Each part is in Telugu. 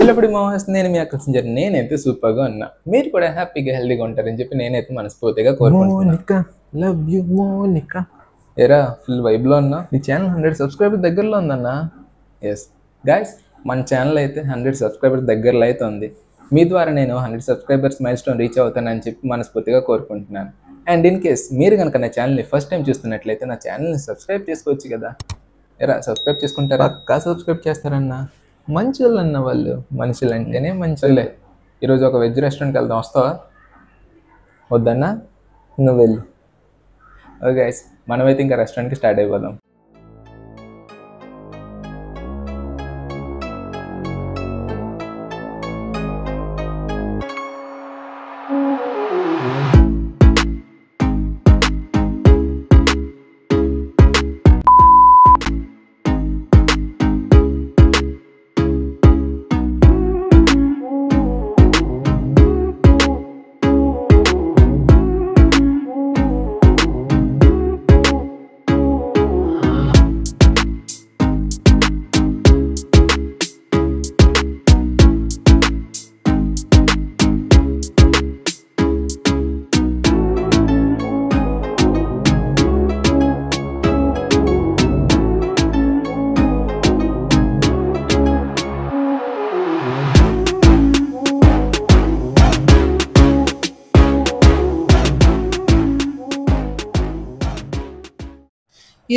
హలో ఇప్పుడు నేను మీ అక్క సింజర్ నేనైతే సూపర్గా ఉన్నా. మీరు కూడా హ్యాపీగా హెల్దీగా ఉంటారని చెప్పి నేనైతే మనస్ఫూర్తిగా కోరుకుంటున్నాను. Love you Monica. ఏరా ఫుల్ వైబ్లో ఉన్నా. నీ ఛానల్ 100 సబ్స్క్రైబర్ దగ్గరలో ఉందన్నా. ఎస్ గాయస్, మన ఛానల్ అయితే 100 సబ్స్క్రైబర్ దగ్గరలో అయితే ఉంది. మీ ద్వారా నేను 100 సబ్స్క్రైబర్స్ మైల్ స్టోన్ రీచ్ అవుతానని చెప్పి మనస్ఫూర్తిగా కోరుకుంటున్నాను. అండ్ ఇన్ కేస్ మీరు కనుక నా ఛానల్ని ఫస్ట్ టైం చూస్తున్నట్లయితే నా ఛానల్ని సబ్స్క్రైబ్ చేసుకోవచ్చు కదా. ఎరా సబ్స్క్రైబ్ చేసుకుంటారా? పక్కా సబ్స్క్రైబ్ చేస్తారన్నా. మంచోళ్ళు అన్న వాళ్ళు. మనుషులు అంటేనే మంచిలే. ఈరోజు ఒక వెజ్ రెస్టారెంట్కి వెళ్దాం, వస్తావా? వద్దన్నా నువ్వు వెళ్ళు. ఓకే గైస్, మనమైతే ఇంకా రెస్టారెంట్కి స్టార్ట్ అయిపోదాం.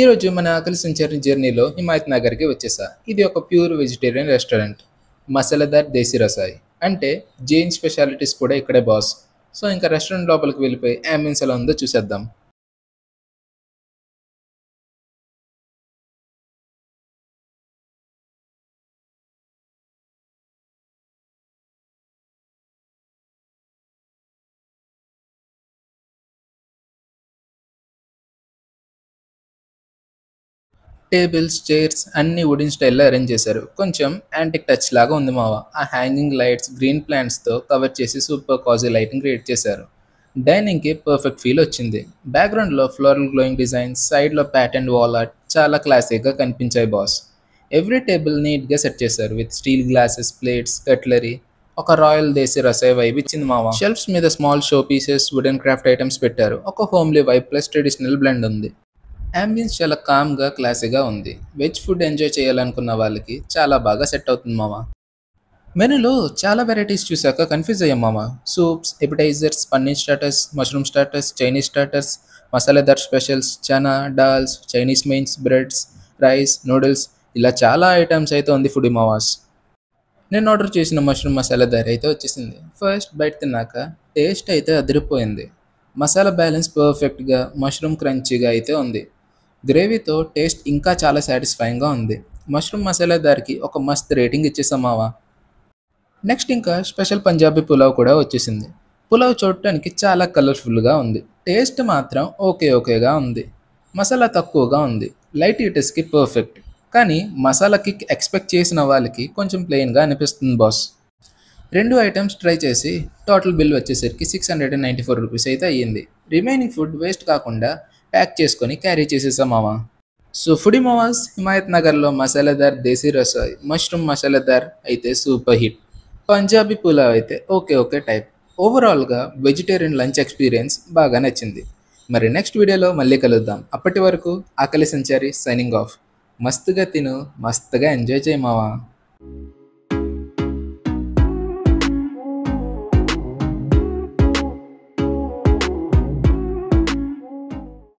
ఈరోజు మన ఆకలి సంచరణ జర్నీలో హిమాయత్ నగర్కి వచ్చేసా. ఇది ఒక ప్యూర్ వెజిటేరియన్ రెస్టారెంట్. మసాలాదార్ దేశీ రసాయి అంటే జైన్ స్పెషాలిటీస్ కూడా ఇక్కడే బాస్. సో ఇంకా రెస్టారెంట్ లోపలికి వెళ్ళిపోయి అంబియన్స్ ఎలా ఉందో చూసేద్దాం. టేబుల్స్, చైర్స్ అన్ని వుడెన్ స్టైల్లో అరేంజ్ చేశారు. కొంచెం యాంటిక్ టచ్ లాగా ఉంది మావా. ఆ హ్యాంగింగ్ లైట్స్, గ్రీన్ ప్లాంట్స్తో కవర్ చేసి సూపర్ కాజీ లైటింగ్ క్రియేట్ చేశారు. డైనింగ్కి పర్ఫెక్ట్ ఫీల్ వచ్చింది. బ్యాక్గ్రౌండ్లో ఫ్లోరల్ గ్లోయింగ్ డిజైన్స్, సైడ్లో ప్యాటర్న్ వాల్ ఆర్ట్ చాలా క్లాసిక్గా కనిపించాయి బాస్. ఎవ్రీ టేబుల్ నీట్గా సెట్ చేశారు with steel glasses, plates, cutlery. ఒక రాయల్ దేశీ రసాయి వైబ్ ఇచ్చింది మావా. షెల్ఫ్స్ మీద small show pieces, wooden craft items పెట్టారు. ఒక homely vibe plus traditional blend ఉంది. అంబియన్స్ చాలా కామ్గా, క్లాసీగా ఉంది. వెజ్ ఫుడ్ ఎంజాయ్ చేయాలనుకున్న వాళ్ళకి చాలా బాగా సెట్ అవుతుంది మామ. మెనూలో చాలా వెరైటీస్ చూసాక కన్ఫ్యూజ్ అయ్యాం మామ. Soups, appetizers, paneer starters, mushroom starters, Chinese starters, మసాలాదార్ specials, chana, dals, Chinese mains, breads, rice, noodles, ఇలా చాలా ఐటమ్స్ అయితే ఉంది ఫుడ్ మావాస్. నేను ఆర్డర్ చేసిన మష్రూమ్ మసాలాదార్ అయితే వచ్చేసింది. ఫస్ట్ బైట్ తిన్నాక టేస్ట్ అయితే అదిరిపోయింది. మసాలా బ్యాలెన్స్ పర్ఫెక్ట్గా, మష్రూమ్ క్రంచీగా అయితే ఉంది. గ్రేవీతో టేస్ట్ ఇంకా చాలా సాటిస్ఫైయింగ్గా ఉంది. మష్రూమ్ మసాలాదార్కి ఒక మస్త్ రేటింగ్ ఇచ్చేసామావా. నెక్స్ట్ ఇంకా స్పెషల్ పంజాబీ పులావ్ కూడా వచ్చేసింది. పులావ్ చూడటానికి చాలా కలర్ఫుల్గా ఉంది. టేస్ట్ మాత్రం ఓకేగా ఉంది. మసాలా తక్కువగా ఉంది. లైట్ ఈటర్స్కి పర్ఫెక్ట్. కానీ మసాలా కిక్ ఎక్స్పెక్ట్ చేసిన వాళ్ళకి కొంచెం ప్లెయిన్గా అనిపిస్తుంది బాస్. 2 ఐటమ్స్ ట్రై చేసి టోటల్ బిల్ వచ్చేసరికి 694 రూపీస్ అయితే అయ్యింది. రిమైనింగ్ ఫుడ్ వేస్ట్ కాకుండా ప్యాక్ చేసుకొని క్యారీ చేసేసాం మావా. సో ఫుడీ మావాస్, హిమాయత్ నగర్లో మసాలాదార్ దేశీ రసాయి, మష్రూమ్ మసాలాదార్ అయితే సూపర్ హిట్. పంజాబీ పులావ్ అయితే ఓకే టైప్. ఓవరాల్గా వెజిటేరియన్ లంచ్ ఎక్స్పీరియన్స్ బాగా నచ్చింది. మరి నెక్స్ట్ వీడియోలో మళ్ళీ కలుద్దాం. అప్పటి వరకు ఆకలి సంచారి సైనింగ్ ఆఫ్. మస్తుగా తిను, మస్తుగా ఎంజాయ్ చేయి మావా.